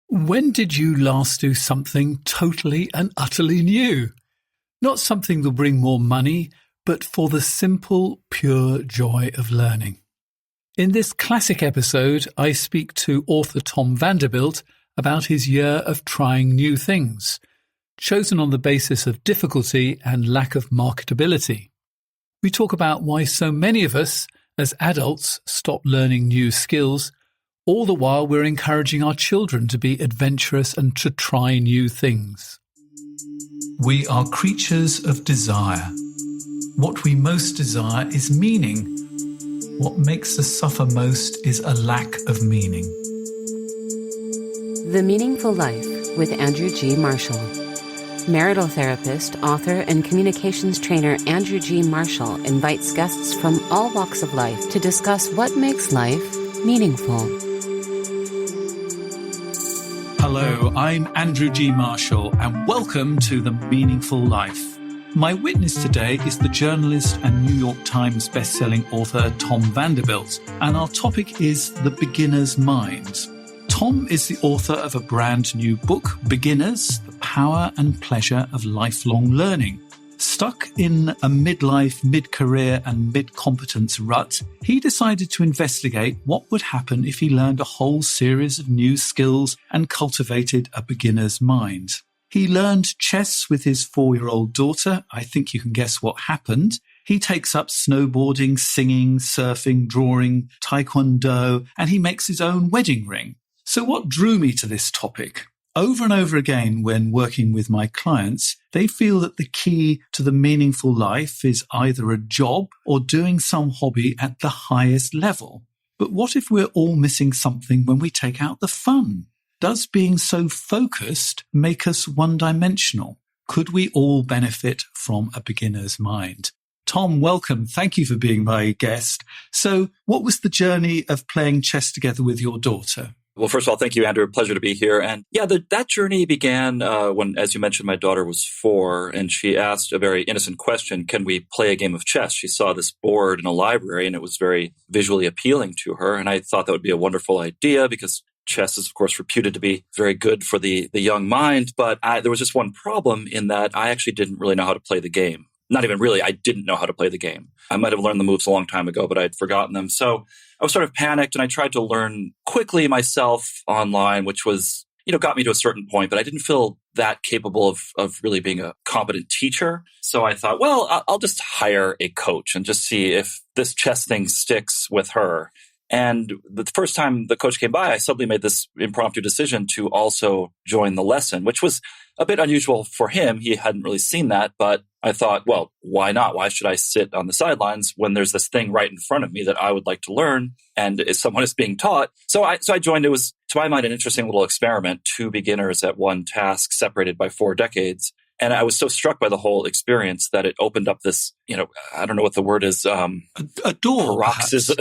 When did you last do something totally and utterly new? Not something that'll bring more money, but for the simple, pure joy of learning. In this classic episode, I speak to author Tom Vanderbilt about his year of trying new things, chosen on the basis of difficulty and lack of marketability. We talk about why so many of us, as adults, stop learning new skills, all the while we're encouraging our children to be adventurous and to try new things. We are creatures of desire. What we most desire is meaning. What makes us suffer most is a lack of meaning. The Meaningful Life with Andrew G. Marshall. Marital therapist, author, and communications trainer Andrew G. Marshall invites guests from all walks of life to discuss what makes life meaningful. Hello, I'm Andrew G. Marshall, and welcome to The Meaningful Life. My witness today is the journalist and New York Times bestselling author Tom Vanderbilt, and our topic is The Beginner's Mind. Tom is the author of a brand new book, Beginners, The Power and Pleasure of Lifelong Learning. Stuck in a midlife, mid-career and mid-competence rut, he decided to investigate what would happen if he learned a whole series of new skills and cultivated a beginner's mind. He learned chess with his 4-year-old daughter. I think you can guess what happened. He takes up snowboarding, singing, surfing, drawing, taekwondo, and he makes his own wedding ring. So what drew me to this topic? Over and over again, when working with my clients, they feel that the key to the meaningful life is either a job or doing some hobby at the highest level. But what if we're all missing something when we take out the fun? Does being so focused make us one-dimensional? Could we all benefit from a beginner's mind? Tom, welcome. Thank you for being my guest. So what was the journey of playing chess together with your daughter? Well, first of all, thank you, Andrew. Pleasure to be here. And yeah, that journey began when, as you mentioned, my daughter was 4 and she asked a very innocent question, can we play a game of chess? She saw this board in a library and it was very visually appealing to her. And I thought that would be a wonderful idea because chess is, of course, reputed to be very good for the young mind. But there was just one problem in that I actually didn't really know how to play the game. Not even really, I didn't know how to play the game. I might have learned the moves a long time ago, but I'd forgotten them. So I was sort of panicked and I tried to learn quickly myself online, which was, got me to a certain point, but I didn't feel that capable of really being a competent teacher. So I thought, well, I'll just hire a coach and just see if this chess thing sticks with her. And the first time the coach came by, I suddenly made this impromptu decision to also join the lesson, which was a bit unusual for him. He hadn't really seen that, but I thought, well, why not? Why should I sit on the sidelines when there's this thing right in front of me that I would like to learn and someone is being taught? So I joined. It was, to my mind, an interesting little experiment, 2 beginners at one task separated by 4 decades. And I was so struck by the whole experience that it opened up this, I don't know what the word is. A door, paroxysm.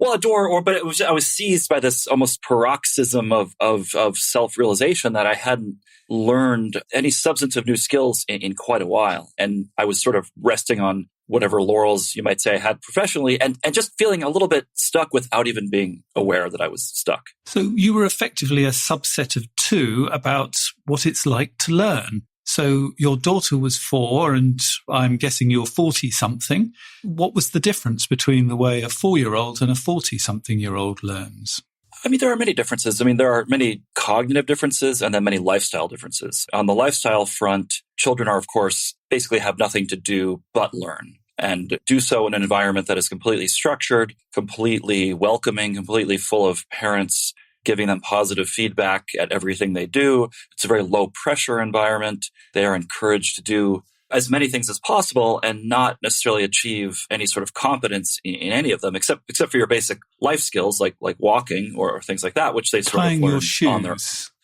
Well, a door, but I was seized by this almost paroxysm of self-realization that I hadn't learned any substantive new skills in quite a while. And I was sort of resting on whatever laurels you might say I had professionally and just feeling a little bit stuck without even being aware that I was stuck. So you were effectively a subset of 2 about what it's like to learn. So your daughter was 4 and I'm guessing you're 40-something. What was the difference between the way a 4-year-old and a 40-something-year-old learns? There are many differences. There are many cognitive differences and then many lifestyle differences. On the lifestyle front, children are, of course, basically have nothing to do but learn and do so in an environment that is completely structured, completely welcoming, completely full of parents giving them positive feedback at everything they do. It's a very low pressure environment. They are encouraged to do as many things as possible and not necessarily achieve any sort of competence in any of them, except for your basic life skills like walking or things like that, which they sort Tying of learn your shoes. On their.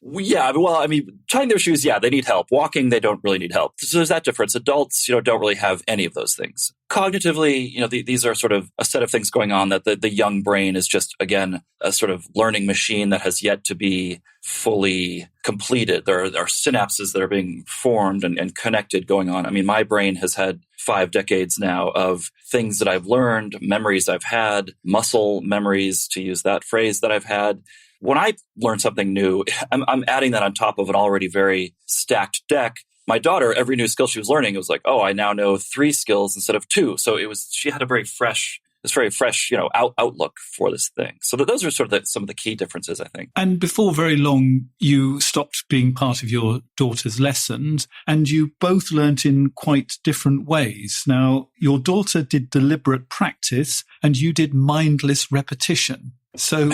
Yeah, tying their shoes, yeah, they need help. Walking, they don't really need help. So there's that difference. Adults, don't really have any of those things. Cognitively, these are sort of a set of things going on that the young brain is just, again, a sort of learning machine that has yet to be fully completed. There are synapses that are being formed and connected going on. My brain has had 5 decades now of things that I've learned, memories I've had, muscle memories, to use that phrase, that I've had, when I learn something new, I'm adding that on top of an already very stacked deck. My daughter, every new skill she was learning, it was like, oh, I now know 3 skills instead of 2. So she had a very fresh, outlook for this thing. So those are sort of some of the key differences, I think. And before very long, you stopped being part of your daughter's lessons, and you both learnt in quite different ways. Now, your daughter did deliberate practice, and you did mindless repetition. So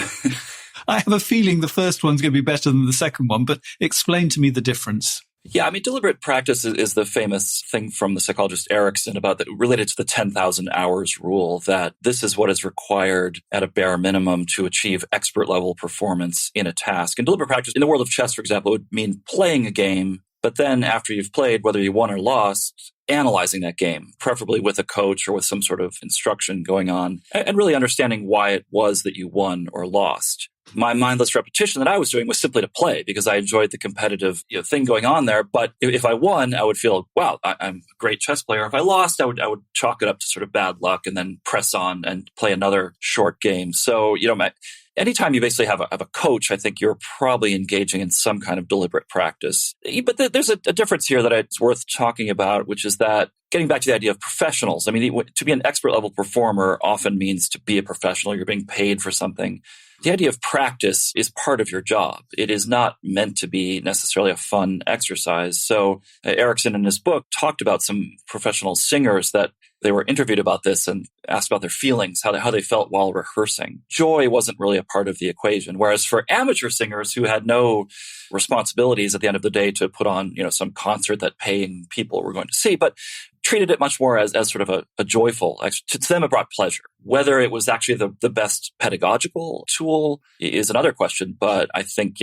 I have a feeling the first one's going to be better than the second one, but explain to me the difference. Yeah, I mean, deliberate practice is the famous thing from the psychologist Erickson about that related to the 10,000 hours rule, that this is what is required at a bare minimum to achieve expert level performance in a task. And deliberate practice in the world of chess, for example, would mean playing a game, but then after you've played, whether you won or lost, analyzing that game, preferably with a coach or with some sort of instruction going on, and really understanding why it was that you won or lost. My mindless repetition that I was doing was simply to play because I enjoyed the competitive thing going on there. But if I won, I would feel, wow, I'm a great chess player. If I lost, I would chalk it up to sort of bad luck and then press on and play another short game. So, anytime you basically have a coach, I think you're probably engaging in some kind of deliberate practice. But there's a difference here that it's worth talking about, which is that getting back to the idea of professionals. I mean, to be an expert level performer often means to be a professional. You're being paid for something. The idea of practice is part of your job. It is not meant to be necessarily a fun exercise. So Erickson in his book talked about some professional singers that they were interviewed about this and asked about their feelings, how they felt while rehearsing. Joy wasn't really a part of the equation. Whereas for amateur singers who had no responsibilities at the end of the day to put on, some concert that paying people were going to see, but treated it much more as sort of a joyful, to them it brought pleasure. Whether it was actually the best pedagogical tool is another question. But I think,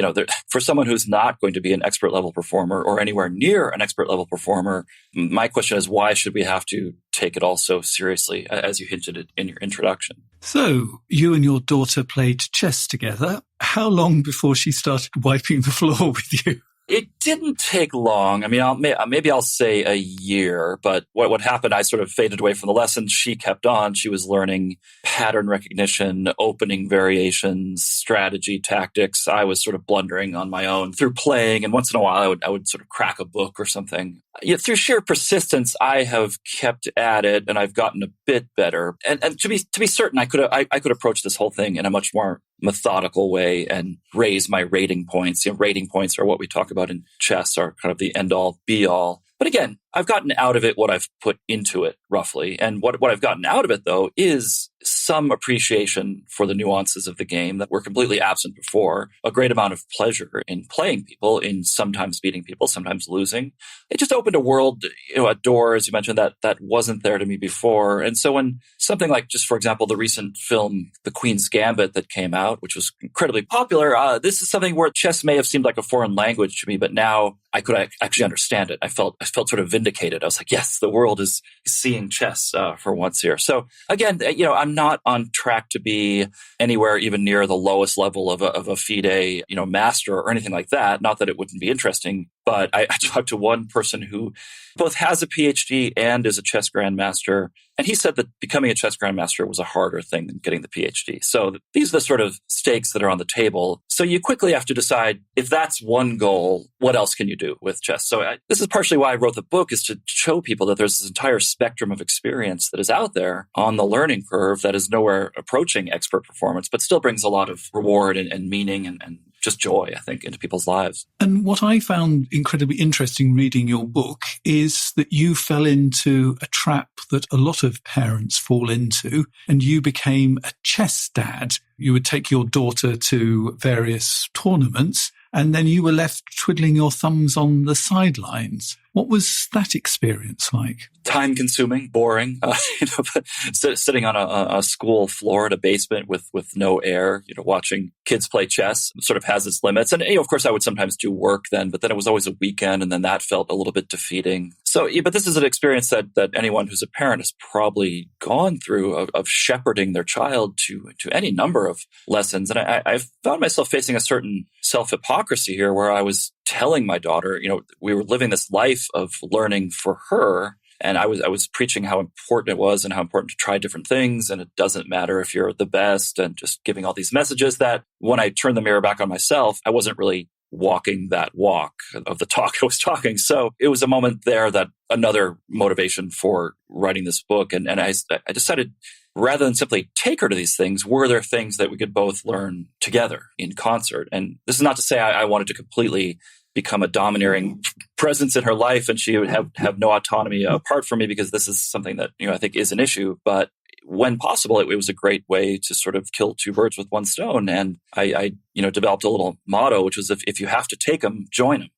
for someone who's not going to be an expert level performer or anywhere near an expert level performer, my question is, why should we have to take it all so seriously, as you hinted at in your introduction? So you and your daughter played chess together. How long before she started wiping the floor with you? It didn't take long. I mean, maybe I'll say a year, but what happened, I sort of faded away from the lessons. She kept on. She was learning pattern recognition, opening variations, strategy, tactics. I was sort of blundering on my own through playing. And once in a while, I would sort of crack a book or something. Through sheer persistence, I have kept at it and I've gotten a bit better. And to be certain, I could approach this whole thing in a much more methodical way and raise my rating points. Rating points are what we talk about in chess, are kind of the end all be all. But again, I've gotten out of it what I've put into it, roughly. And what I've gotten out of it, though, is some appreciation for the nuances of the game that were completely absent before, a great amount of pleasure in playing people, in sometimes beating people, sometimes losing. It just opened a world, a door, as you mentioned, that wasn't there to me before. And so when something like, just for example, the recent film, The Queen's Gambit, that came out, which was incredibly popular, this is something where chess may have seemed like a foreign language to me, but now I could actually understand it. I felt sort of vindicated. I was like, yes, the world is seeing chess for once here. So again, I'm not on track to be anywhere even near the lowest level of a FIDE, master or anything like that. Not that it wouldn't be interesting, but I talked to one person who both has a PhD and is a chess grandmaster. And he said that becoming a chess grandmaster was a harder thing than getting the PhD. So these are the sort of stakes that are on the table. So you quickly have to decide, if that's one goal, what else can you do with chess? So this is partially why I wrote the book, is to show people that there's this entire spectrum of experience that is out there on the learning curve that is nowhere approaching expert performance, but still brings a lot of reward and meaning and just joy, I think, into people's lives. And what I found incredibly interesting reading your book is that you fell into a trap that a lot of parents fall into, and you became a chess dad. You would take your daughter to various tournaments, and then you were left twiddling your thumbs on the sidelines. What was that experience like? Time consuming, boring, sitting on a school floor in a basement with no air, watching kids play chess sort of has its limits. And, of course, I would sometimes do work then, but then it was always a weekend, and then that felt a little bit defeating. So, but this is an experience that anyone who's a parent has probably gone through, of shepherding their child to any number of lessons. And I found myself facing a certain self-hypocrisy here, where I was telling my daughter, we were living this life of learning for her, And I was preaching how important it was and how important to try different things. And it doesn't matter if you're the best, and just giving all these messages that when I turned the mirror back on myself, I wasn't really walking that walk of the talk I was talking. So it was a moment there that another motivation for writing this book. And I decided, rather than simply take her to these things, were there things that we could both learn together in concert? And this is not to say I wanted to completely become a domineering presence in her life and she would have no autonomy apart from me, because this is something that, I think is an issue. But when possible, it was a great way to sort of kill two birds with one stone. And I developed a little motto, which was if you have to take them, join them.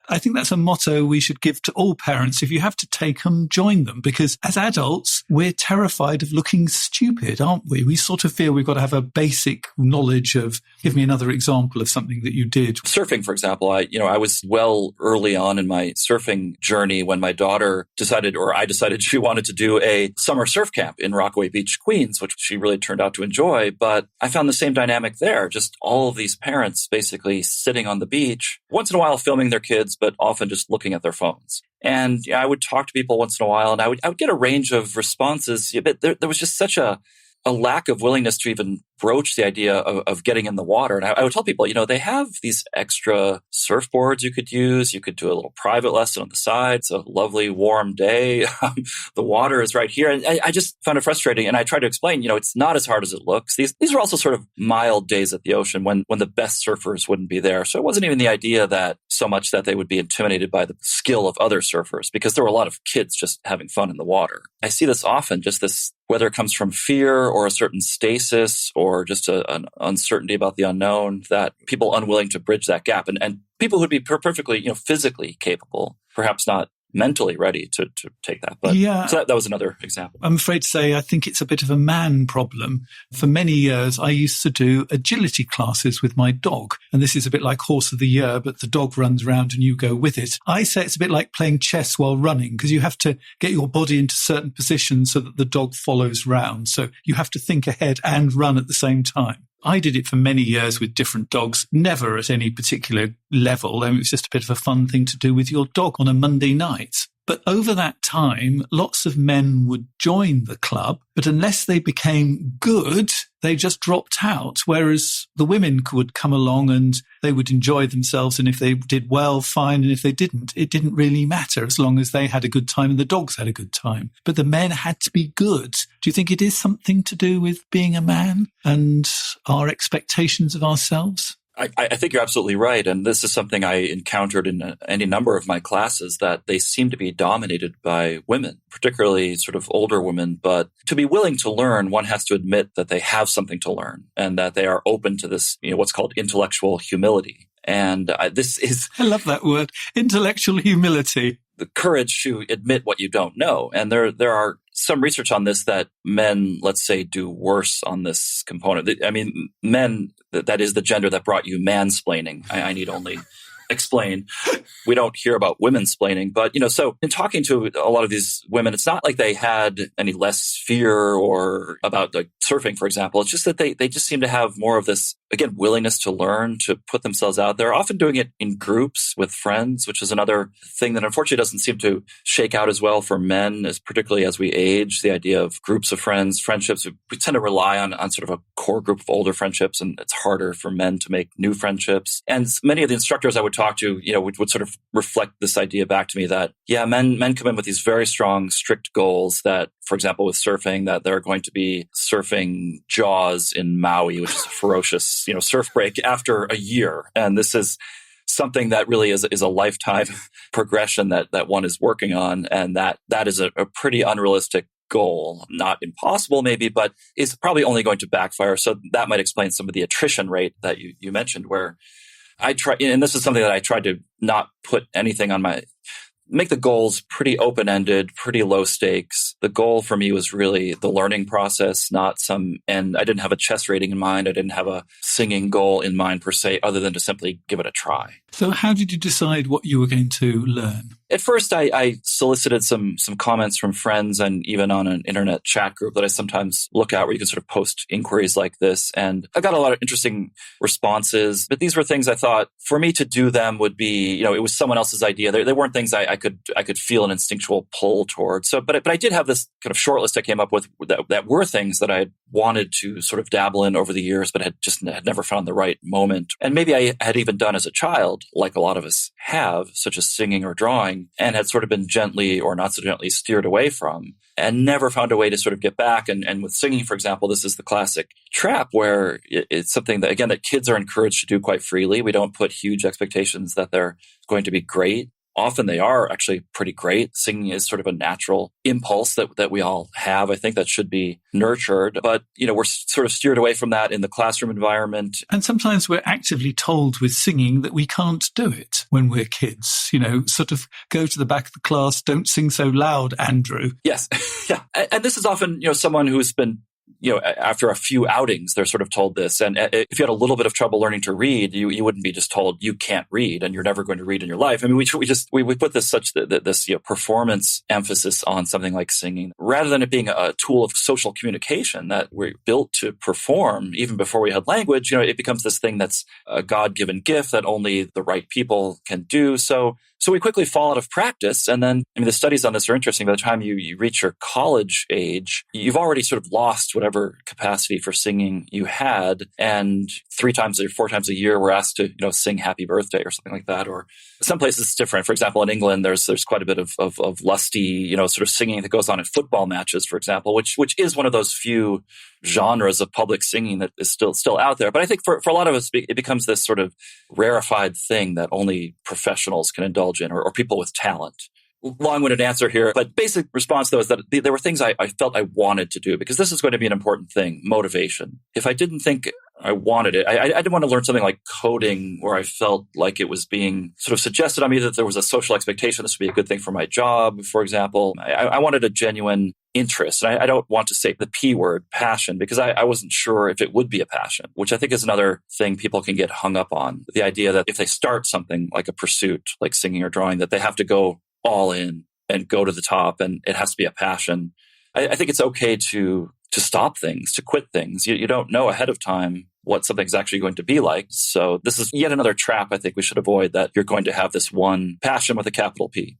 I think that's a motto we should give to all parents. If you have to take them, join them. Because as adults, we're terrified of looking stupid, aren't we? We sort of feel we've got to have a basic knowledge of, give me another example of something that you did. Surfing, for example, I was well early on in my surfing journey when my daughter I decided she wanted to do a summer surf camp in Rockaway Beach, Queens, which she really turned out to enjoy. But I found the same dynamic there. Just all of these parents basically sitting on the beach, once in a while filming their kids, but often just looking at their phones. And I would talk to people once in a while, and I would get a range of responses. But there was just such a lack of willingness to even broach the idea of getting in the water. And I would tell people, they have these extra surfboards you could use. You could do a little private lesson on the side. It's a lovely warm day. The water is right here. And I just found it frustrating. And I tried to explain, it's not as hard as it looks. These are also sort of mild days at the ocean when the best surfers wouldn't be there. So it wasn't even the idea that so much that they would be intimidated by the skill of other surfers, because there were a lot of kids just having fun in the water. I see this often, just this, whether it comes from fear or a certain stasis or just an uncertainty about the unknown, that people unwilling to bridge that gap, and people who'd be perfectly, physically capable, perhaps not mentally ready to take that. But yeah. So that was another example. I'm afraid to say I think it's a bit of a man problem. For many years, I used to do agility classes with my dog. And this is a bit like horse of the year, but the dog runs around and you go with it. I say it's a bit like playing chess while running, because you have to get your body into certain positions so that the dog follows round. So you have to think ahead and run at the same time. I did it for many years with different dogs, never at any particular level. It was just a bit of a fun thing to do with your dog on a Monday night. But over that time, lots of men would join the club, but unless they became good, they just dropped out. Whereas the women would come along and they would enjoy themselves. And if they did well, fine. And if they didn't, it didn't really matter, as long as they had a good time and the dogs had a good time. But the men had to be good. Do you think it is something to do with being a man and our expectations of ourselves? I think you're absolutely right. And this is something I encountered in any number of my classes, that they seem to be dominated by women, particularly sort of older women. But to be willing to learn, one has to admit that they have something to learn and that they are open to this, what's called intellectual humility. And this is... I love that word, intellectual humility. The courage to admit what you don't know. And there are some research on this that men, let's say, do worse on this component. I mean, men, that is the gender that brought you mansplaining. I need only explain. We don't hear about women-splaining, but, so in talking to a lot of these women, it's not like they had any less fear or about like surfing, for example. It's just that they just seem to have more of this, again, willingness to learn, to put themselves out there, often doing it in groups with friends, which is another thing that unfortunately doesn't seem to shake out as well for men, particularly as we age. The idea of groups of friends, friendships, we tend to rely on sort of a core group of older friendships, and it's harder for men to make new friendships. And many of the instructors I would talk to, would sort of reflect this idea back to me that, men come in with these very strong, strict goals that, for example, with surfing, that they're going to be surfing Jaws in Maui, which is a ferocious, surf break after a year. And this is something that really is a lifetime progression that one is working on. And that is a pretty unrealistic goal. Not impossible, maybe, but is probably only going to backfire. So that might explain some of the attrition rate that you mentioned, where I try, and this is something that I tried to not put anything on make the goals pretty open-ended, pretty low stakes. The goal for me was really the learning process, and I didn't have a chess rating in mind. I didn't have a singing goal in mind per se, other than to simply give it a try. So how did you decide what you were going to learn? At first, I solicited some comments from friends and even on an internet chat group that I sometimes look at where you can sort of post inquiries like this. And I got a lot of interesting responses. But these were things I thought for me to do them would be, it was someone else's idea. They weren't things I could feel an instinctual pull towards. So, but I did have this kind of short list I came up with that were things that I had wanted to sort of dabble in over the years, but had never found the right moment. And maybe I had even done as a child, like a lot of us have, such as singing or drawing, and had sort of been gently or not so gently steered away from and never found a way to sort of get back. And with singing, for example, this is the classic trap where it's something that, again, that kids are encouraged to do quite freely. We don't put huge expectations that they're going to be great. Often they are actually pretty great. Singing is sort of a natural impulse that we all have. I think that should be nurtured. But, we're sort of steered away from that in the classroom environment. And sometimes we're actively told with singing that we can't do it when we're kids. Sort of go to the back of the class, don't sing so loud, Andrew. Yes. Yeah. And this is often, someone who's been after a few outings, they're sort of told this. And if you had a little bit of trouble learning to read, you wouldn't be just told you can't read and you're never going to read in your life. I mean, we put this performance emphasis on something like singing rather than it being a tool of social communication that we're built to perform even before we had language. It becomes this thing that's a God-given gift that only the right people can do. So we quickly fall out of practice. And then, the studies on this are interesting. By the time you reach your college age, you've already sort of lost whatever capacity for singing you had. And 3 times or 4 times a year, we're asked to, sing happy birthday or something like that. Or some places it's different. For example, in England, there's quite a bit of lusty, sort of singing that goes on at football matches, for example, which is one of those few genres of public singing that is still out there. But I think for a lot of us, it becomes this sort of rarefied thing that only professionals can indulge in or people with talent. Long-winded answer here, but basic response, though, is that there were things I felt I wanted to do because this is going to be an important thing, motivation. If I didn't think I wanted it, I didn't want to learn something like coding where I felt like it was being sort of suggested on me that there was a social expectation. This would be a good thing for my job, for example. I wanted a genuine interest. And I don't want to say the P word, passion, because I wasn't sure if it would be a passion, which I think is another thing people can get hung up on. The idea that if they start something like a pursuit, like singing or drawing, that they have to go all in and go to the top and it has to be a passion. I think it's okay to stop things, to quit things. You don't know ahead of time what something's actually going to be like. So this is yet another trap I think we should avoid, that you're going to have this one passion with a capital P.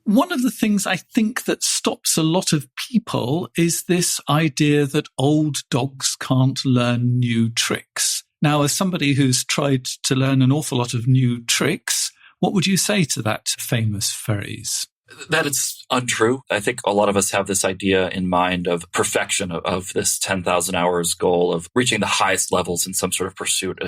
One of the things I think that stops a lot of people is this idea that old dogs can't learn new tricks. Now, as somebody who's tried to learn an awful lot of new tricks, what would you say to that famous phrase? That it's untrue. I think a lot of us have this idea in mind of perfection, of this 10,000 hours goal of reaching the highest levels in some sort of pursuit.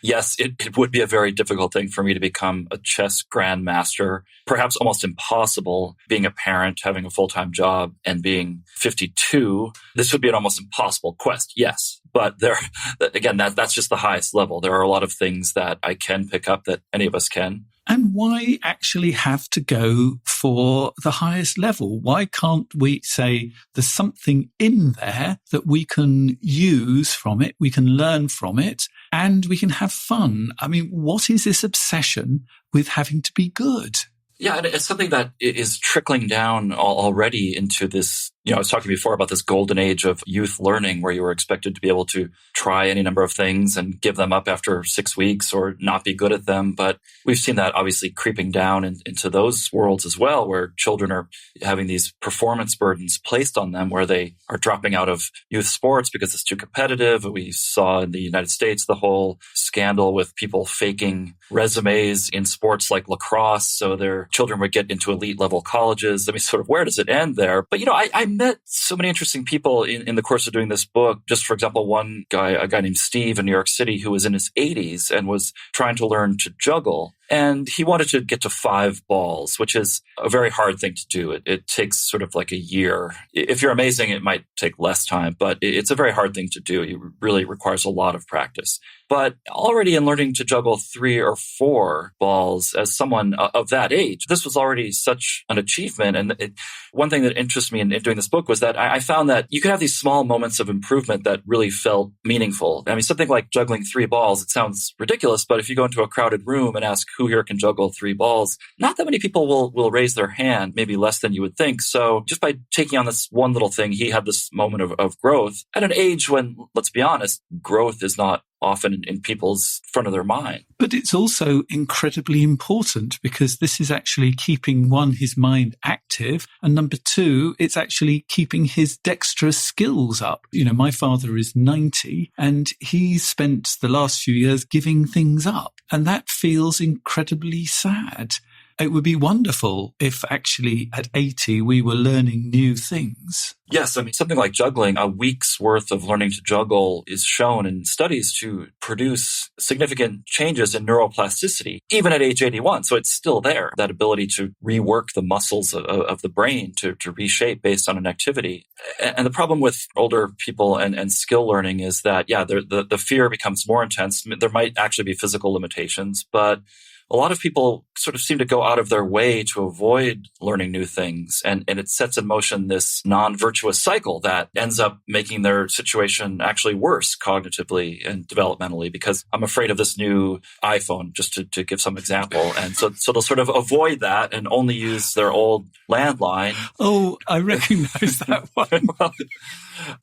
Yes, it would be a very difficult thing for me to become a chess grandmaster, perhaps almost impossible. Being a parent, having a full-time job, and being 52, this would be an almost impossible quest. Yes, but that's just the highest level. There are a lot of things that I can pick up that any of us can. And why actually have to go for the highest level? Why can't we say there's something in there that we can use from it, we can learn from it, and we can have fun? I mean, what is this obsession with having to be good? Yeah, and it's something that is trickling down already into this. I was talking before about this golden age of youth learning where you were expected to be able to try any number of things and give them up after 6 weeks or not be good at them. But we've seen that obviously creeping down into those worlds as well, where children are having these performance burdens placed on them, where they are dropping out of youth sports because it's too competitive. We saw in the United States the whole scandal with people faking resumes in sports like lacrosse so their children would get into elite level colleges. I mean, sort of where does it end there? But, I met so many interesting people in the course of doing this book. Just for example, a guy named Steve in New York City who was in his 80s and was trying to learn to juggle. And he wanted to get to 5 balls, which is a very hard thing to do. It takes sort of like a year. If you're amazing, it might take less time, but it's a very hard thing to do. It really requires a lot of practice. But already in learning to juggle 3 or 4 balls as someone of that age, this was already such an achievement. And one thing that interested me in doing this book was that I found that you could have these small moments of improvement that really felt meaningful. I mean, something like juggling 3 balls, it sounds ridiculous, but if you go into a crowded room and ask who here can juggle 3 balls, not that many people will raise their hand, maybe less than you would think. So just by taking on this one little thing, he had this moment of growth at an age when, let's be honest, growth is not often in people's front of their mind. But it's also incredibly important because this is actually keeping, one, his mind active, and number 2, it's actually keeping his dexterous skills up. You know, my father is 90 and he's spent the last few years giving things up, and that feels incredibly sad. It would be wonderful if actually at 80 we were learning new things. Yes, I mean, something like juggling, a week's worth of learning to juggle is shown in studies to produce significant changes in neuroplasticity, even at age 81. So it's still there, that ability to rework the muscles of the brain to reshape based on an activity. And the problem with older people and skill learning is that, the fear becomes more intense. There might actually be physical limitations, but a lot of people sort of seem to go out of their way to avoid learning new things. And it sets in motion this non-virtuous cycle that ends up making their situation actually worse cognitively and developmentally, because I'm afraid of this new iPhone, just to give some example. And so they'll sort of avoid that and only use their old landline. Oh, I recognize that one. Well,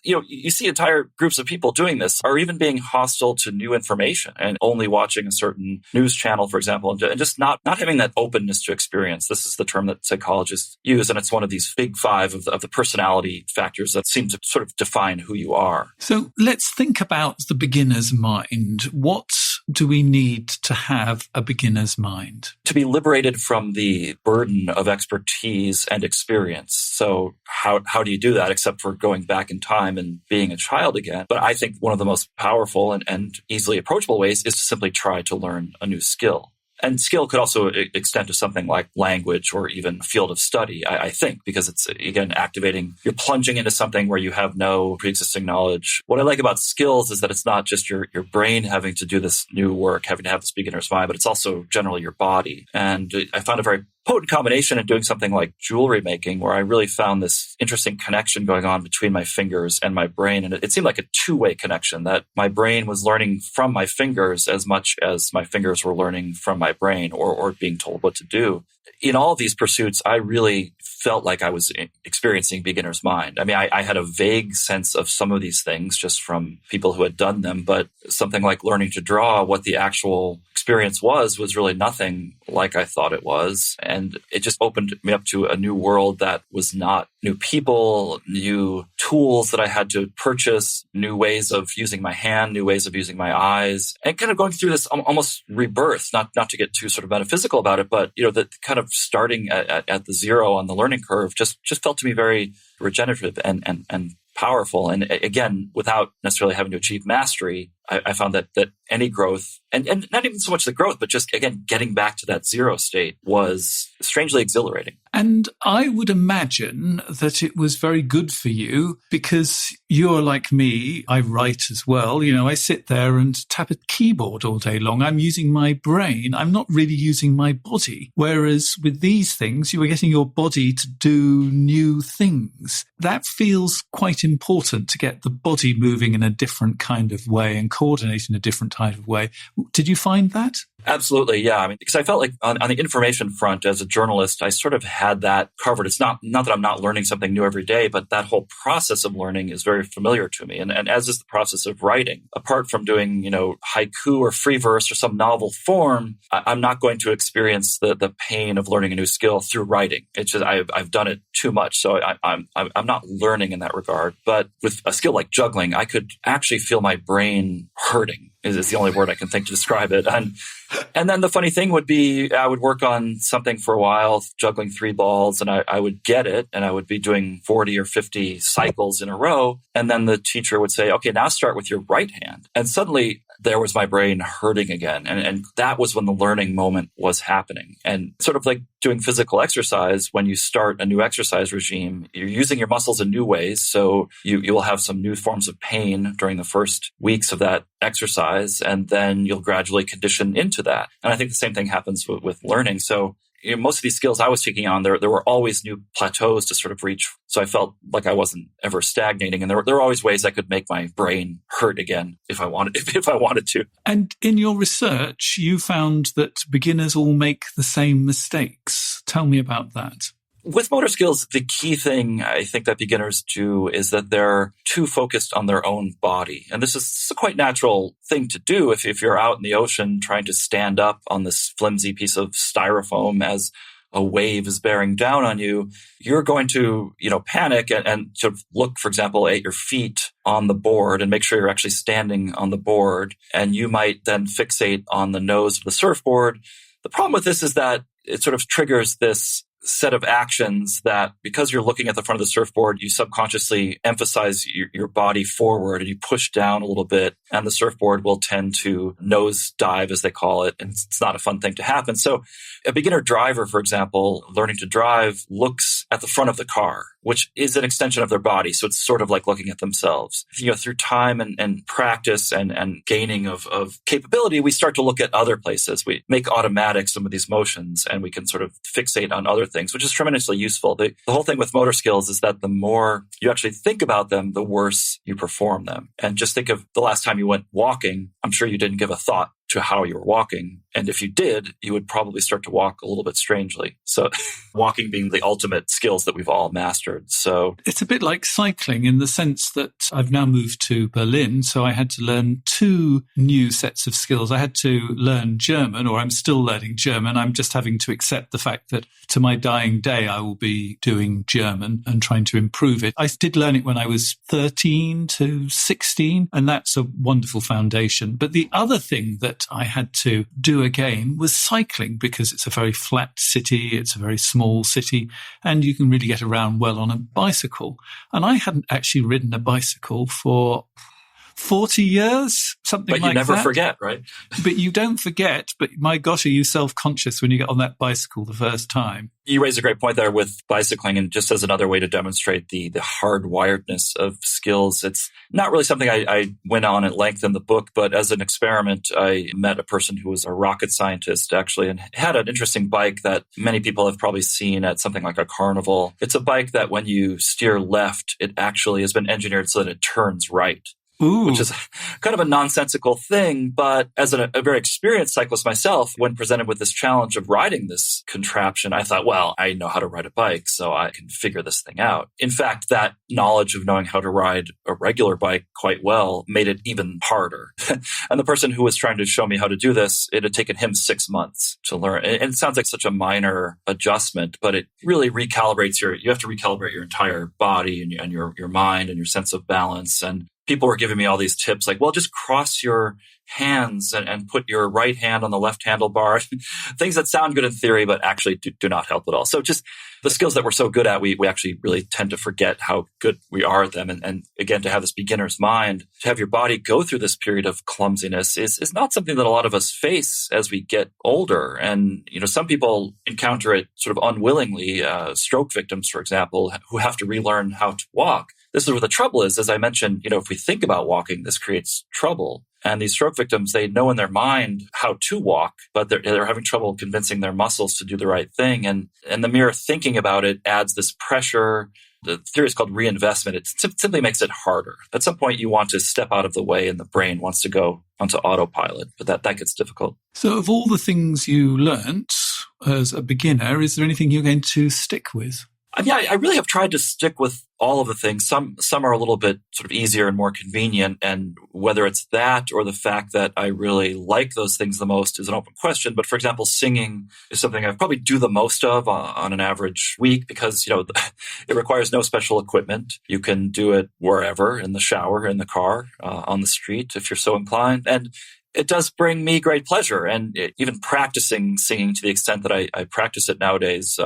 you see entire groups of people doing this, or even being hostile to new information and only watching a certain news channel, for example, and just not having that openness to experience. This is the term that psychologists use, and it's one of these big 5 of the personality factors that seem to sort of define who you are. So let's think about the beginner's mind. What do we need to have a beginner's mind? To be liberated from the burden of expertise and experience. So how do you do that except for going back in time and being a child again? But I think one of the most powerful and easily approachable ways is to simply try to learn a new skill. And skill could also extend to something like language or even field of study, I think, because it's, again, activating. You're plunging into something where you have no pre-existing knowledge. What I like about skills is that it's not just your brain having to do this new work, having to have this beginner's mind, but it's also generally your body. And I found a very potent combination in doing something like jewelry making, where I really found this interesting connection going on between my fingers and my brain. And it seemed like a two-way connection, that my brain was learning from my fingers as much as my fingers were learning from my brain or being told what to do. In all of these pursuits, I really felt like I was experiencing beginner's mind. I mean, I had a vague sense of some of these things just from people who had done them, but something like learning to draw, what the actual experience was really nothing like I thought it was. And it just opened me up to a new world that was not new people, new tools that I had to purchase, new ways of using my hand, new ways of using my eyes, and kind of going through this almost rebirth, not to get too sort of metaphysical about it, but, the kind of starting at the zero on the learning curve just felt to me very regenerative and powerful. And again, without necessarily having to achieve mastery, I found that any growth, and not even so much the growth, but just, again, getting back to that zero state was strangely exhilarating. And I would imagine that it was very good for you because you're like me. I write as well. I sit there and tap a keyboard all day long. I'm using my brain. I'm not really using my body. Whereas with these things, you are getting your body to do new things. That feels quite important, to get the body moving in a different kind of way and coordinate in a different type of way. Did you find that? Absolutely, yeah. I mean, because I felt like on the information front as a journalist, I sort of had that covered. It's not that I'm not learning something new every day, but that whole process of learning is very familiar to me. And as is the process of writing. Apart from doing, haiku or free verse or some novel form, I'm not going to experience the pain of learning a new skill through writing. It's just I've done it too much, so I'm not learning in that regard. But with a skill like juggling, I could actually feel my brain hurting is the only word I can think to describe it. And then the funny thing would be I would work on something for a while, juggling 3 balls, and I would get it, and I would be doing 40 or 50 cycles in a row. And then the teacher would say, okay, now start with your right hand. And suddenly there was my brain hurting again. And that was when the learning moment was happening. And sort of like doing physical exercise, when you start a new exercise regime, you're using your muscles in new ways. So you will have some new forms of pain during the first weeks of that exercise, and then you'll gradually condition into that. And I think the same thing happens with learning. So most of these skills I was taking on, there were always new plateaus to sort of reach. So I felt like I wasn't ever stagnating. And there were always ways I could make my brain hurt again if I wanted to. And in your research, you found that beginners all make the same mistakes. Tell me about that. With motor skills, the key thing I think that beginners do is that they're too focused on their own body. And this is a quite natural thing to do if you're out in the ocean trying to stand up on this flimsy piece of styrofoam as a wave is bearing down on you. You're going to, panic and sort of look, for example, at your feet on the board and make sure you're actually standing on the board. And you might then fixate on the nose of the surfboard. The problem with this is that it sort of triggers this set of actions that, because you're looking at the front of the surfboard, you subconsciously emphasize your body forward and you push down a little bit, and the surfboard will tend to nose dive, as they call it. And it's not a fun thing to happen. So a beginner driver, for example, learning to drive, looks at the front of the car, which is an extension of their body. So it's sort of like looking at themselves. Through time and practice and gaining of capability, we start to look at other places. We make automatic some of these motions, and we can sort of fixate on other things, which is tremendously useful. The whole thing with motor skills is that the more you actually think about them, the worse you perform them. And just think of the last time you went walking. I'm sure you didn't give a thought to how you were walking. And if you did, you would probably start to walk a little bit strangely. So walking being the ultimate skills that we've all mastered. So it's a bit like cycling in the sense that I've now moved to Berlin. So I had to learn 2 new sets of skills. I had to learn German, or I'm still learning German. I'm just having to accept the fact that to my dying day, I will be doing German and trying to improve it. I did learn it when I was 13 to 16, and that's a wonderful foundation. But the other thing that I had to do again was cycling, because it's a very flat city, it's a very small city, and you can really get around well on a bicycle. And I hadn't actually ridden a bicycle for 40 years, something like that. But you never forget, right? But you don't forget. But my gosh, are you self-conscious when you get on that bicycle the first time? You raise a great point there with bicycling, and just as another way to demonstrate the hardwiredness of skills. It's not really something I went on at length in the book, but as an experiment, I met a person who was a rocket scientist, actually, and had an interesting bike that many people have probably seen at something like a carnival. It's a bike that when you steer left, it actually has been engineered so that it turns right. Ooh. Which is kind of a nonsensical thing. But as a very experienced cyclist myself, when presented with this challenge of riding this contraption, I thought, well, I know how to ride a bike, so I can figure this thing out. In fact, that knowledge of knowing how to ride a regular bike quite well made it even harder. And the person who was trying to show me how to do this, it had taken him 6 months to learn. And it sounds like such a minor adjustment, but it really recalibrates you have to recalibrate your entire body and your mind and your sense of balance. And people were giving me all these tips like, well, just cross your hands and put your right hand on the left handlebar. Things that sound good in theory, but actually do not help at all. So just the skills that we're so good at, we actually really tend to forget how good we are at them. And again, to have this beginner's mind, to have your body go through this period of clumsiness is not something that a lot of us face as we get older. And, some people encounter it sort of unwillingly, stroke victims, for example, who have to relearn how to walk. This is where the trouble is. As I mentioned, if we think about walking, this creates trouble. And these stroke victims, they know in their mind how to walk, but they're having trouble convincing their muscles to do the right thing. And the mere thinking about it adds this pressure. The theory is called reinvestment. It simply makes it harder. At some point, you want to step out of the way and the brain wants to go onto autopilot, but that gets difficult. So of all the things you learnt as a beginner, is there anything you're going to stick with? I mean, I really have tried to stick with all of the things. Some are a little bit sort of easier and more convenient. And whether it's that or the fact that I really like those things the most is an open question. But for example, singing is something I probably do the most of on an average week because, it requires no special equipment. You can do it wherever, in the shower, in the car, on the street, if you're so inclined. And it does bring me great pleasure. And even practicing singing to the extent that I practice it nowadays,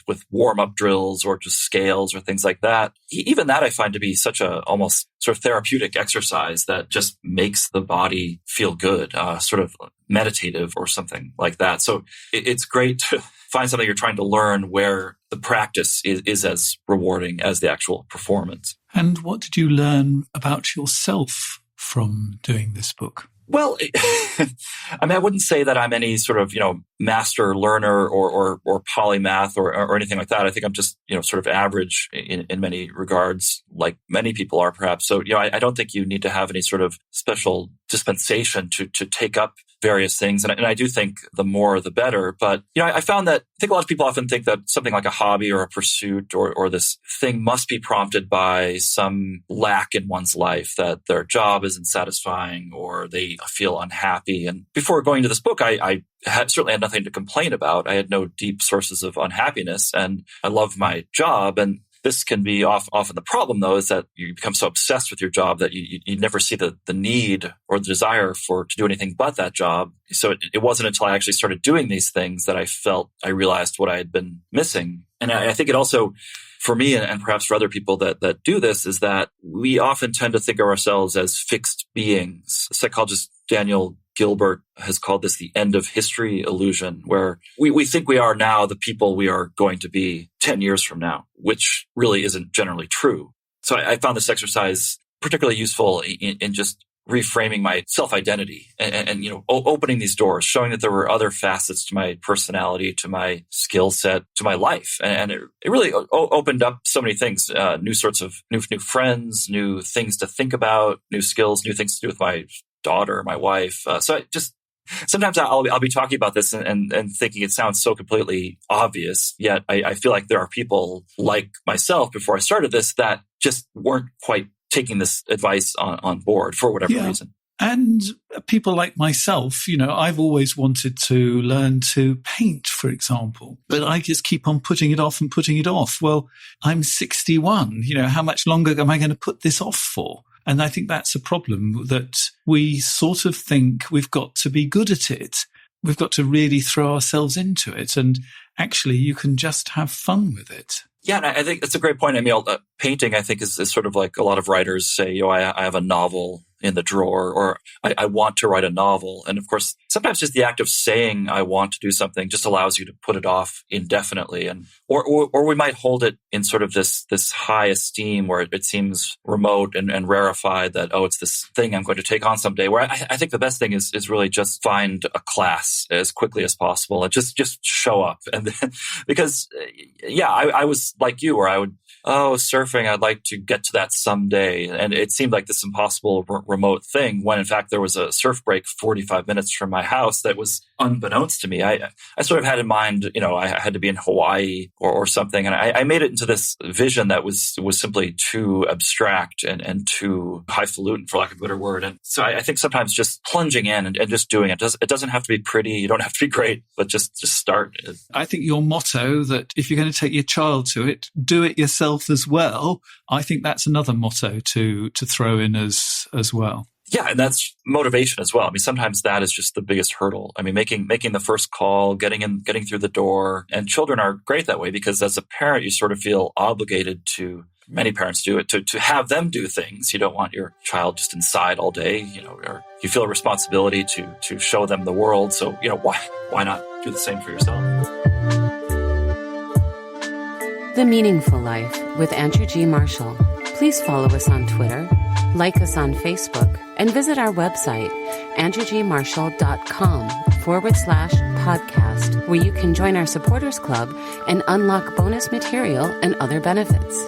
with warm-up drills or just scales or things like that, even that I find to be such a almost sort of therapeutic exercise that just makes the body feel good, sort of meditative or something like that. So it's great to find something you're trying to learn where the practice is as rewarding as the actual performance. And what did you learn about yourself from doing this book? Well, I mean, I wouldn't say that I'm any sort of, master learner or polymath or anything like that. I think I'm just, sort of average in many regards, like many people are perhaps. So, I don't think you need to have any sort of special dispensation to take up various things. And I do think the more, the better. But, I found that I think a lot of people often think that something like a hobby or a pursuit or this thing must be prompted by some lack in one's life, that their job isn't satisfying or they feel unhappy. And before going to this book, I certainly had nothing to complain about. I had no deep sources of unhappiness and I love my job. And this can be often the problem, though, is that you become so obsessed with your job that you never see the need or the desire to do anything but that job. So it wasn't until I actually started doing these things that I realized what I had been missing. And I think it also, for me and perhaps for other people that do this, is that we often tend to think of ourselves as fixed beings. Psychologist Daniel Gilbert has called this the end of history illusion, where we think we are now the people we are going to be 10 years from now, which really isn't generally true. So I found this exercise particularly useful in just reframing my self-identity and opening these doors, showing that there were other facets to my personality, to my skill set, to my life. And it really opened up so many things, new sorts of new friends, new things to think about, new skills, new things to do with my daughter, my wife. So I just sometimes I'll be talking about this and thinking it sounds so completely obvious. Yet I feel like there are people like myself before I started this that just weren't quite taking this advice on board for whatever reason. And people like myself, I've always wanted to learn to paint, for example, but I just keep on putting it off and putting it off. Well, I'm 61. How much longer am I going to put this off for? And I think that's a problem, that we sort of think we've got to be good at it. We've got to really throw ourselves into it. And actually, you can just have fun with it. Yeah, and I think that's a great point. I mean, painting, I think, is sort of like a lot of writers say, I have a novel in the drawer, or I want to write a novel. And of course, sometimes just the act of saying I want to do something just allows you to put it off indefinitely. And or we might hold it in sort of this high esteem where it seems remote and rarefied, that, it's this thing I'm going to take on someday, where I think the best thing is really just find a class as quickly as possible and just show up. And then, because, I was like you, where I would, surfing, I'd like to get to that someday. And it seemed like this impossible remote thing, when in fact there was a surf break 45 minutes from my house that was unbeknownst to me. I sort of had in mind, I had to be in Hawaii or something. And I made it into this vision that was simply too abstract and too highfalutin, for lack of a better word. And so I think sometimes just plunging in and just doing it, it doesn't have to be pretty. You don't have to be great, but just start. I think your motto that if you're going to take your child to it, do it yourself as well. I think that's another motto to throw in as well. Yeah, and that's motivation as well. I mean, sometimes that is just the biggest hurdle. I mean, making the first call, getting through the door. And children are great that way, because as a parent, you sort of feel obligated to, many parents do it, to have them do things. You don't want your child just inside all day, or you feel a responsibility to show them the world. So, why not do the same for yourself? The Meaningful Life with Andrew G. Marshall. Please follow us on Twitter, like us on Facebook, and visit our website, andrewgmarshall.com/podcast, where you can join our supporters club and unlock bonus material and other benefits.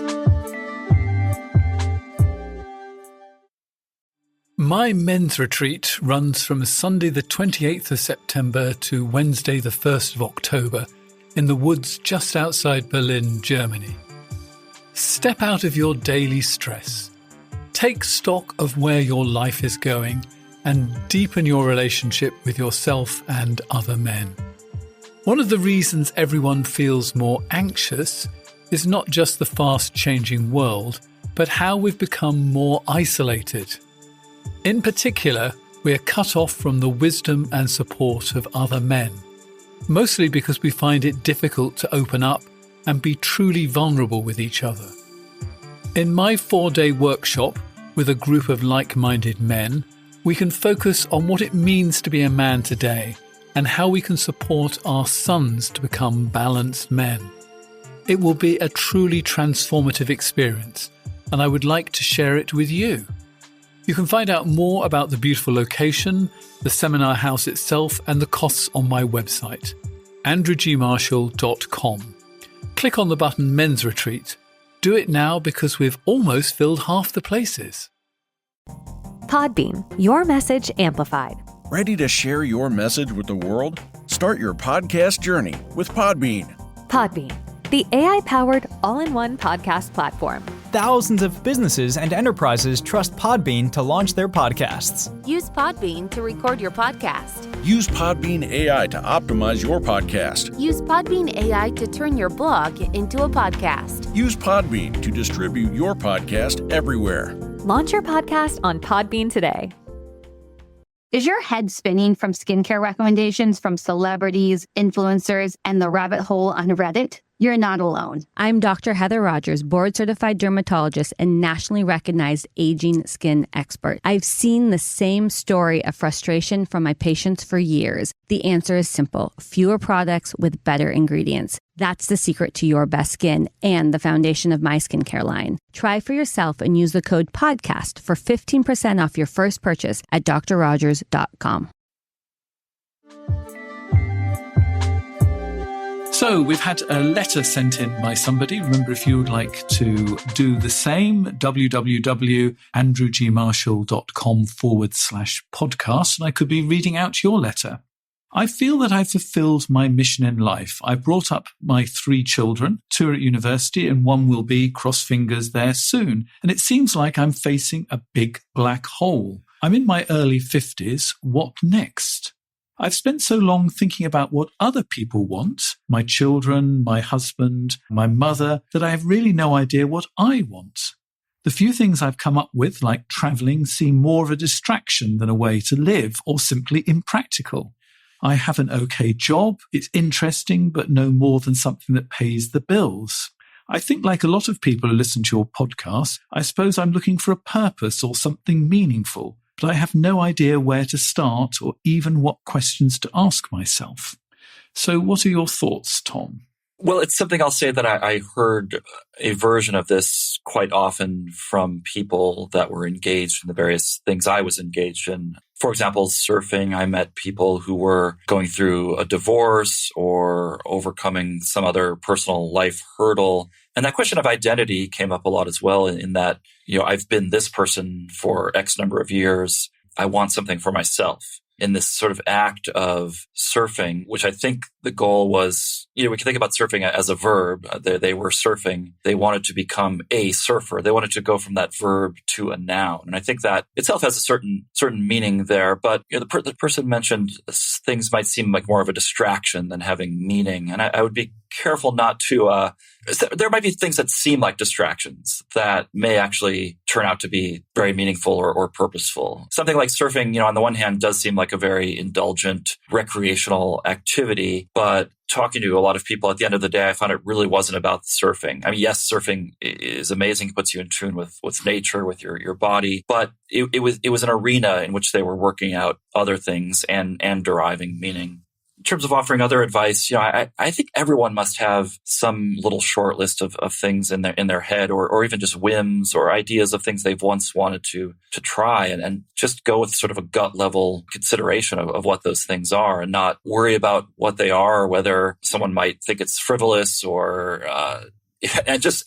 My men's retreat runs from Sunday the 28th of September to Wednesday the 1st of October. in the woods just outside Berlin, Germany. Step out of your daily stress. Take stock of where your life is going and deepen your relationship with yourself and other men. One of the reasons everyone feels more anxious is not just the fast-changing world, but how we've become more isolated. In particular, we are cut off from the wisdom and support of other men, mostly because we find it difficult to open up and be truly vulnerable with each other. In my 4-day workshop with a group of like-minded men, we can focus on what it means to be a man today and how we can support our sons to become balanced men. It will be a truly transformative experience, and I would like to share it with you. You can find out more about the beautiful location, the seminar house itself, and the costs on my website, andrewgmarshall.com. Click on the button Men's Retreat. Do it now because we've almost filled half the places. Podbean, your message amplified. Ready to share your message with the world? Start your podcast journey with Podbean. Podbean, the AI-powered all-in-one podcast platform. Thousands of businesses and enterprises trust Podbean to launch their podcasts. Use Podbean to record your podcast. Use Podbean AI to optimize your podcast. Use Podbean AI to turn your blog into a podcast. Use Podbean to distribute your podcast everywhere. Launch your podcast on Podbean today. Is your head spinning from skincare recommendations from celebrities, influencers, and the rabbit hole on Reddit? You're not alone. I'm Dr. Heather Rogers, board-certified dermatologist and nationally recognized aging skin expert. I've seen the same story of frustration from my patients for years. The answer is simple: fewer products with better ingredients. That's the secret to your best skin and the foundation of my skincare line. Try for yourself and use the code PODCAST for 15% off your first purchase at drrogers.com. So we've had a letter sent in by somebody. Remember, if you would like to do the same, www.andrewgmarshall.com/podcast, and I could be reading out your letter. I feel that I've fulfilled my mission in life. I brought up my 3 children, 2 are at university and 1 will be, cross fingers, there soon. And it seems like I'm facing a big black hole. I'm in my early 50s. What next? I've spent so long thinking about what other people want, my children, my husband, my mother, that I have really no idea what I want. The few things I've come up with, like traveling, seem more of a distraction than a way to live, or simply impractical. I have an okay job. It's interesting, but no more than something that pays the bills. I think, like a lot of people who listen to your podcast, I suppose I'm looking for a purpose or something meaningful, but I have no idea where to start or even what questions to ask myself. So what are your thoughts, Tom? Well, it's something I'll say that I heard a version of this quite often from people that were engaged in the various things I was engaged in. For example, surfing, I met people who were going through a divorce or overcoming some other personal life hurdle. And that question of identity came up a lot as well, in that, I've been this person for X number of years. I want something for myself. In this sort of act of surfing, which I think the goal was, we can think about surfing as a verb. They were surfing. They wanted to become a surfer. They wanted to go from that verb to a noun. And I think that itself has a certain meaning there. But the person mentioned things might seem like more of a distraction than having meaning. And I would be careful not to, there might be things that seem like distractions that may actually turn out to be very meaningful or purposeful. Something like surfing, on the one hand, does seem like a very indulgent recreational activity, but talking to a lot of people at the end of the day, I found it really wasn't about surfing. I mean, yes, surfing is amazing. It puts you in tune with nature, with your body, but it was an arena in which they were working out other things and deriving meaning. In terms of offering other advice, I think everyone must have some little short list of things in their head, or even just whims or ideas of things they've once wanted to try, and just go with sort of a gut level consideration of what those things are, and not worry about what they are, or whether someone might think it's frivolous, or and just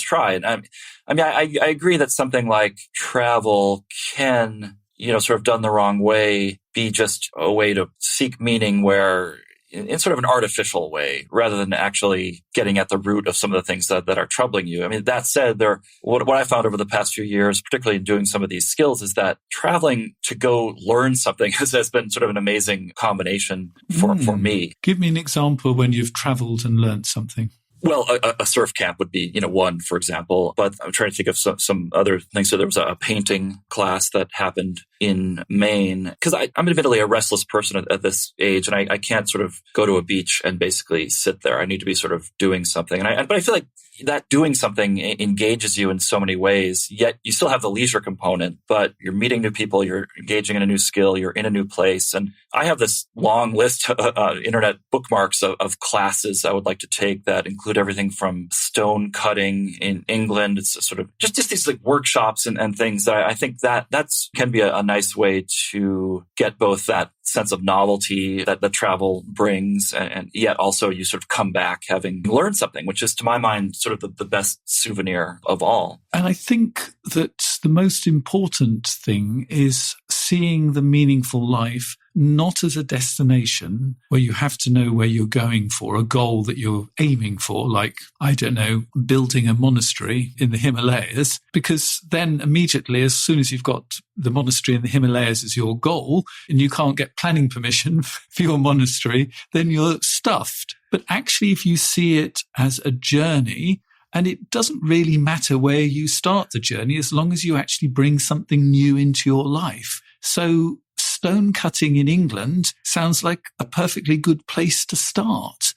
try. And I agree that something like travel can, sort of done the wrong way, be just a way to seek meaning where, in sort of an artificial way rather than actually getting at the root of some of the things that are troubling you. I mean, that said, what I found over the past few years, particularly in doing some of these skills, is that traveling to go learn something has been sort of an amazing combination for me. Give me an example when you've traveled and learned something. Well, a surf camp would be, one, for example, but I'm trying to think of some other things. So there was a painting class that happened in Maine, because I'm admittedly a restless person at this age, and I can't sort of go to a beach and basically sit there. I need to be sort of doing something. But I feel like that doing something engages you in so many ways, yet you still have the leisure component, but you're meeting new people, you're engaging in a new skill, you're in a new place. And I have this long list of internet bookmarks of classes I would like to take that include everything from stone cutting in England. It's sort of just these like workshops and things that I think that can be a nice way to get both that sense of novelty that the travel brings, and yet also you sort of come back having learned something, which is to my mind sort of the best souvenir of all. And I think that the most important thing is seeing the meaningful life not as a destination where you have to know where you're going for, a goal that you're aiming for, like, I don't know, building a monastery in the Himalayas, because then immediately, as soon as you've got the monastery in the Himalayas as your goal and you can't get planning permission for your monastery, then you're stuffed. But actually, if you see it as a journey, and it doesn't really matter where you start the journey as long as you actually bring something new into your life. So stone cutting in England sounds like a perfectly good place to start.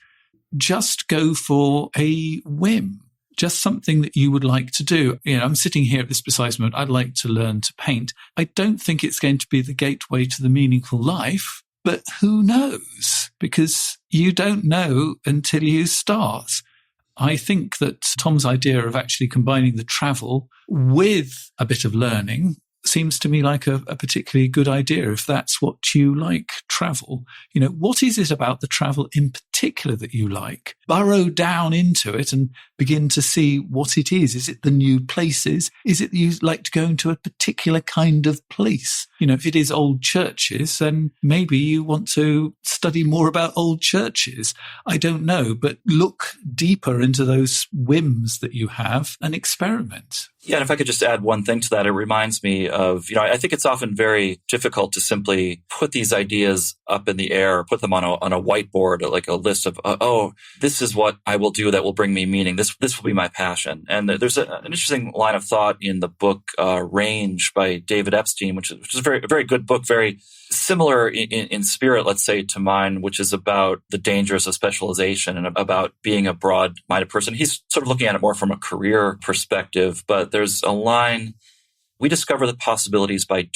Just go for a whim, just something that you would like to do. I'm sitting here at this precise moment. I'd like to learn to paint. I don't think it's going to be the gateway to the meaningful life, but who knows? Because you don't know until you start. I think that Tom's idea of actually combining the travel with a bit of learning seems to me like a particularly good idea if that's what you like, travel. What is it about the travel in particular that you like? Burrow down into it and begin to see what it is. Is it the new places? Is it that you like to go into a particular kind of place? If it is old churches, then maybe you want to study more about old churches. I don't know, but look deeper into those whims that you have and experiment. Yeah, and if I could just add one thing to that, it reminds me of, I think it's often very difficult to simply put these ideas up in the air, put them on a whiteboard, like a list of, this is what I will do that will bring me meaning. This will be my passion. And there's an interesting line of thought in the book Range by David Epstein, which is a very good book, very similar in spirit, let's say, to mine, which is about the dangers of specialization and about being a broad-minded person. He's sort of looking at it more from a career perspective, but there's a line: we discover the possibilities by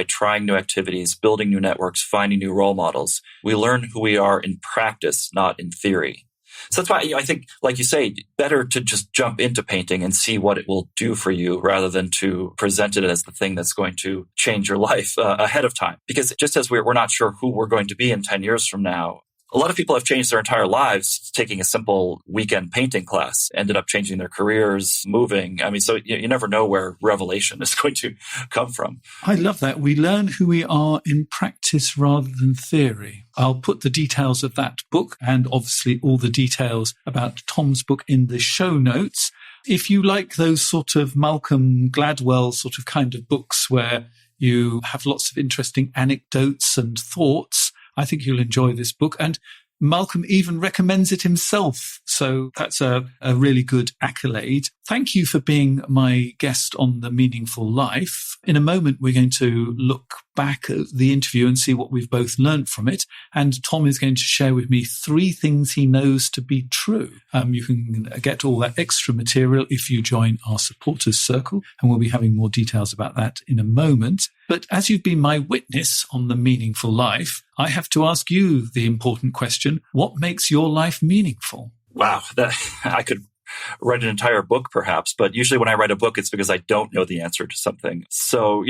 trying new activities, building new networks, finding new role models. We learn who we are in practice, not in theory. So that's why I think, like you say, better to just jump into painting and see what it will do for you rather than to present it as the thing that's going to change your life ahead of time. Because just as we're not sure who we're going to be in 10 years from now, a lot of people have changed their entire lives taking a simple weekend painting class, ended up changing their careers, moving. I mean, so you never know where revelation is going to come from. I love that. We learn who we are in practice rather than theory. I'll put the details of that book and obviously all the details about Tom's book in the show notes. If you like those sort of Malcolm Gladwell sort of kind of books where you have lots of interesting anecdotes and thoughts, I think you'll enjoy this book. And Malcolm even recommends it himself. So that's a really good accolade. Thank you for being my guest on The Meaningful Life. In a moment, we're going to look back at the interview and see what we've both learned from it. And Tom is going to share with me 3 things he knows to be true. You can get all that extra material if you join our supporters circle, and we'll be having more details about that in a moment. But as you've been my witness on The Meaningful Life, I have to ask you the important question: what makes your life meaningful? Wow, I could write an entire book perhaps, but usually when I write a book, it's because I don't know the answer to something. So,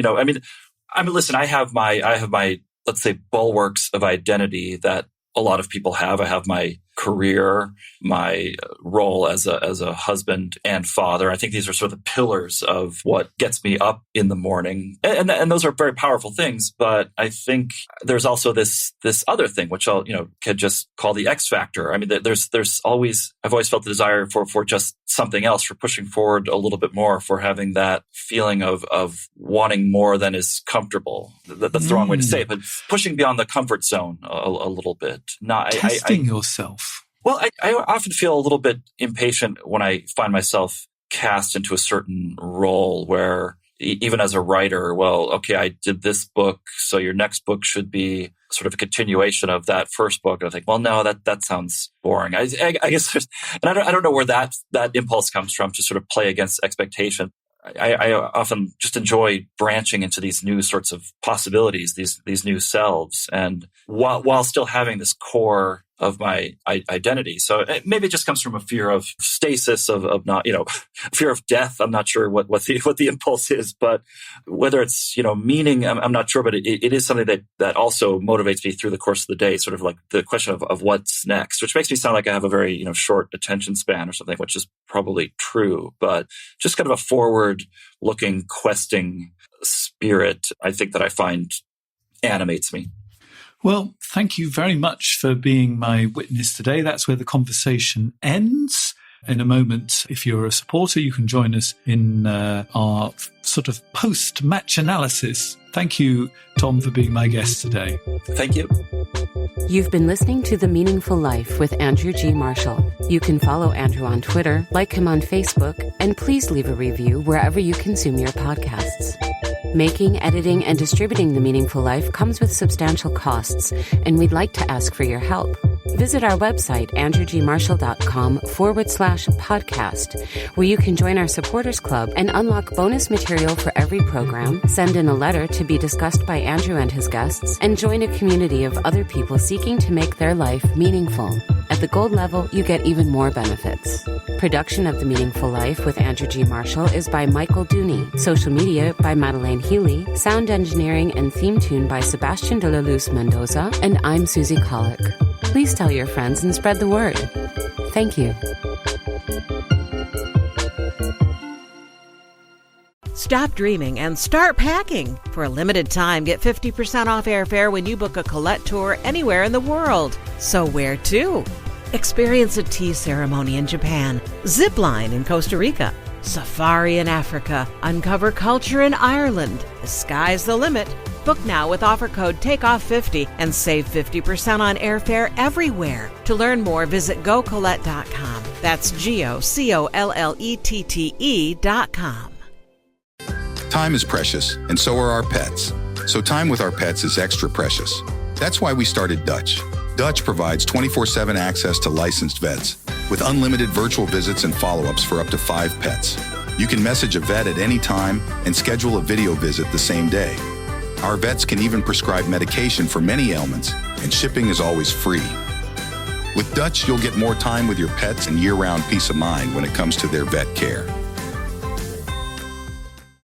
listen, I have my, let's say, bulwarks of identity that a lot of people have. I have my career, my role as a husband and father. I think these are sort of the pillars of what gets me up in the morning. And those are very powerful things. But I think there's also this other thing, which I'll, could just call the X factor. I mean, I've always felt the desire for just something else, for pushing forward a little bit more, for having that feeling of wanting more than is comfortable. That's the wrong way to say it, but pushing beyond the comfort zone a little bit. Testing yourself. Well, I often feel a little bit impatient when I find myself cast into a certain role where, even as a writer, well, okay, I did this book, so your next book should be sort of a continuation of that first book. And I think, well, no, that sounds boring. I guess, and I don't know where that impulse comes from to sort of play against expectation. I often just enjoy branching into these new sorts of possibilities, these new selves, and while still having this core of my identity. So maybe it just comes from a fear of stasis, of not, fear of death. I'm not sure what the impulse is, but whether it's, meaning, I'm not sure, but it is something that also motivates me through the course of the day, sort of like the question of what's next, which makes me sound like I have a very, short attention span or something, which is probably true, but just kind of a forward looking, questing spirit, I think, that I find animates me. Well, thank you very much for being my witness today. That's where the conversation ends. In a moment, if you're a supporter, you can join us in our sort of post-match analysis. Thank you, Tom, for being my guest today. Thank you. You've been listening to The Meaningful Life with Andrew G. Marshall. You can follow Andrew on Twitter, like him on Facebook, and please leave a review wherever you consume your podcasts. Making, editing, and distributing The Meaningful Life comes with substantial costs, and we'd like to ask for your help. Visit our website, andrewgmarshall.com/podcast, where you can join our supporters club and unlock bonus material for every program, send in a letter to be discussed by Andrew and his guests, and join a community of other people seeking to make their life meaningful. At the gold level, you get even more benefits. Production of The Meaningful Life with Andrew G. Marshall is by Michael Dooney. Social media by Madeleine Healy. Sound engineering and theme tune by Sebastian de la Luz Mendoza. And I'm Susie Colick. Please tell your friends and spread the word. Thank you. Stop dreaming and start packing. For a limited time, get 50% off airfare when you book a Colette tour anywhere in the world. So where to? Experience a tea ceremony in Japan, zip line in Costa Rica, safari in Africa, uncover culture in Ireland. The sky's the limit. Book now with offer code TAKEOFF50 and save 50% on airfare everywhere. To learn more, visit GoColette.com. That's GoCollette.com. Time is precious, and so are our pets. So time with our pets is extra precious. That's why we started Dutch. Dutch provides 24/7 access to licensed vets with unlimited virtual visits and follow-ups for up to 5 pets. You can message a vet at any time and schedule a video visit the same day. Our vets can even prescribe medication for many ailments, and shipping is always free. With Dutch, you'll get more time with your pets and year-round peace of mind when it comes to their vet care.